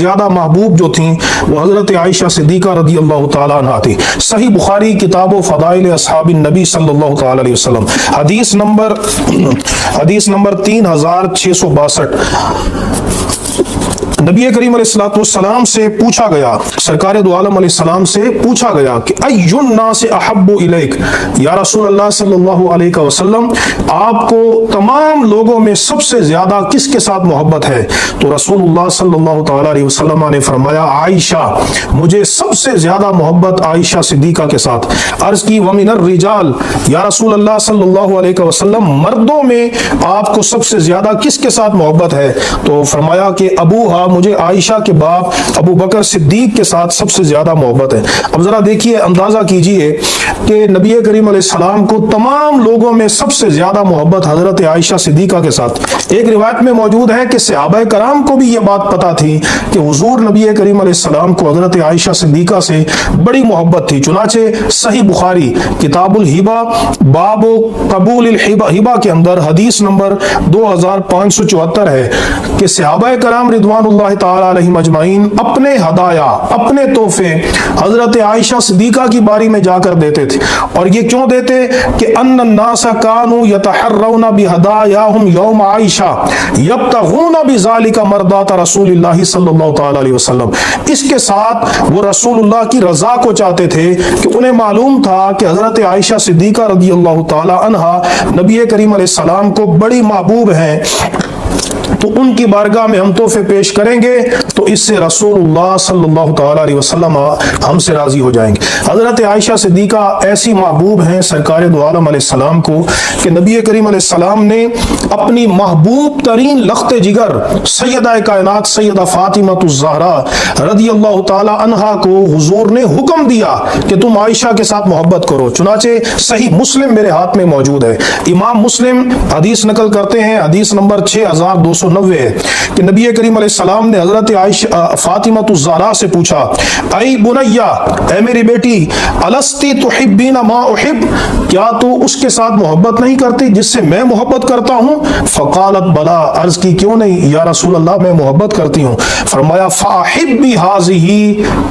زیادہ محبوب جو تھیں وہ حضرت عائشہ صدیقہ رضی اللہ تعالیٰ عنہ تھی۔ صحیح بخاری کتاب و فضائل اصحاب النبی صلی اللہ تعالیٰ علیہ وسلم، حدیث نمبر 3662۔ نبی کریم علیہ الصلوۃ والسلام سے پوچھا گیا، سرکار دو عالم علیہ السلام سے پوچھا گیا کہ ای الناس احب الیک، یا رسول اللہ صلی اللہ علیہ وسلم آپ کو تمام لوگوں میں سب سے زیادہ کس کے ساتھ محبت ہے؟ تو رسول اللہ صلی اللہ تعالیٰ علیہ وسلم نے فرمایا عائشہ، مجھے سب سے زیادہ محبت عائشہ صدیقہ کے ساتھ۔ عرض کی ومن الرجال، یا رسول اللہ صلی اللہ علیہ وسلم مردوں میں آپ کو سب سے زیادہ کس کے ساتھ محبت ہے؟ تو فرمایا کہ ابوہا، مجھے عائشہ کے باپ ابو بکر صدیق کے ساتھ سب سے زیادہ محبت ہے۔ اب ذرا دیکھیے، اندازہ کیجئے کہ نبی کریم علیہ السلام کو تمام لوگوں میں سب سے زیادہ محبت حضرت عائشہ صدیقہ کے ساتھ۔ ایک روایت میں موجود ہے کہ صحابہ کرام کو بھی یہ بات پتا تھی کہ حضور نبی کریم علیہ السلام کو حضرت عائشہ صدیقہ سے بڑی محبت تھی۔ چنانچہ صحیح بخاری کتاب الہبہ باب قبول الہبہ کے اندر حدیث نمبر 2574 ہے کہ صحابہ کرام رضوان اللہ تعالی علیہم اجمعین اپنے ہدایا، اپنے تحفے حضرت عائشہ صدیقہ کی باری میں جا کر دیتے تھے۔ اور یہ کیوں دیتے کہ ان الناس کانوا یتحرون بہدایاہم یوم عائشہ یبتغون بذلک مرضات رسول اللہ صلی اللہ تعالی علیہ وسلم۔ اس کے ساتھ وہ رسول اللہ کی رضا کو چاہتے تھے کہ انہیں معلوم تھا کہ حضرت عائشہ صدیقہ رضی اللہ تعالی عنہا نبی کریم علیہ السلام کو بڑی محبوب ہیں، تو ان کی بارگاہ میں ہم تحفے پیش کریں گے تو اس سے رسول اللہ صلی اللہ تعالی علیہ وسلم ہم سے راضی ہو جائیں گے۔ حضرت عائشہ صدیقہ ایسی محبوب ہیں سرکار دو عالم علیہ السلام کو کہ نبی کریم علیہ السلام نے اپنی محبوب ترین لخت جگر سیدہ کائنات سیدہ فاطمہ الزہرا رضی اللہ تعالی عنہا کو حضور نے حکم دیا کہ تم عائشہ کے ساتھ محبت کرو۔ چنانچہ صحیح مسلم میرے ہاتھ میں موجود ہے، امام مسلم حدیث نقل کرتے ہیں، حدیث نمبر 6290 ہے کہ نبی کریم علیہ السلام نے حضرت عائشہ فاطمہ الزہرا سے پوچھا اے بنیا، اے میری بیٹی، الستی تحبین ما احب، کیا تو اس کے ساتھ محبت نہیں کرتی جس سے میں محبت کرتا ہوں؟ فقالت بلا، عرض کی کیوں نہیں یا رسول اللہ، میں محبت کرتی ہوں۔ فرمایا فاحبی ہذہ،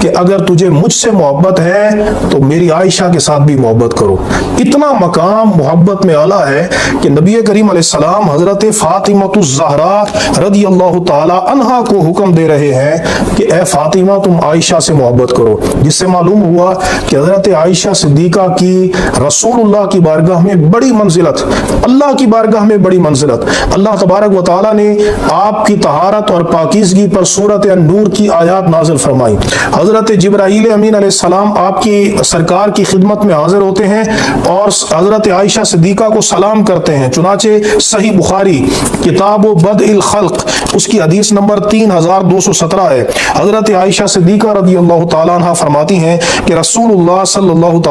کہ اگر تجھے مجھ سے محبت ہے تو میری عائشہ کے ساتھ بھی محبت کرو۔ اتنا مقام محبت میں اعلیٰ ہے کہ نبی کریم علیہ السلام حضرت فاطمہ الزہرا رضی اللہ تعالی عنہا کو حکم دے رہے ہیں کہ اے فاطمہ تم عائشہ سے محبت کرو، جس سے معلوم ہوا کہ حضرت عائشہ صدیقہ کی رسول اللہ کی بارگاہ میں بڑی منزلت، اللہ کی بارگاہ میں بڑی منزلت۔ اللہ تبارک و تعالی نے آپ کی طہارت اور پاکیزگی پر سورۃ النور کی آیات نازل فرمائی۔ حضرت جبرائیل امین علیہ السلام آپ کی سرکار کی خدمت میں حاضر ہوتے ہیں اور حضرت عائشہ صدیقہ کو سلام کرتے ہیں۔ چنانچہ صحیح بخاری کتاب و بدء الخلق اس کی حدیث نمبر 3217 ہے۔ حضرت عائشہ صدیقہ رضی اللہ تعالیٰ عنہ فرماتی ہیں کہ رسول اللہ صلی اللہ تعالیٰ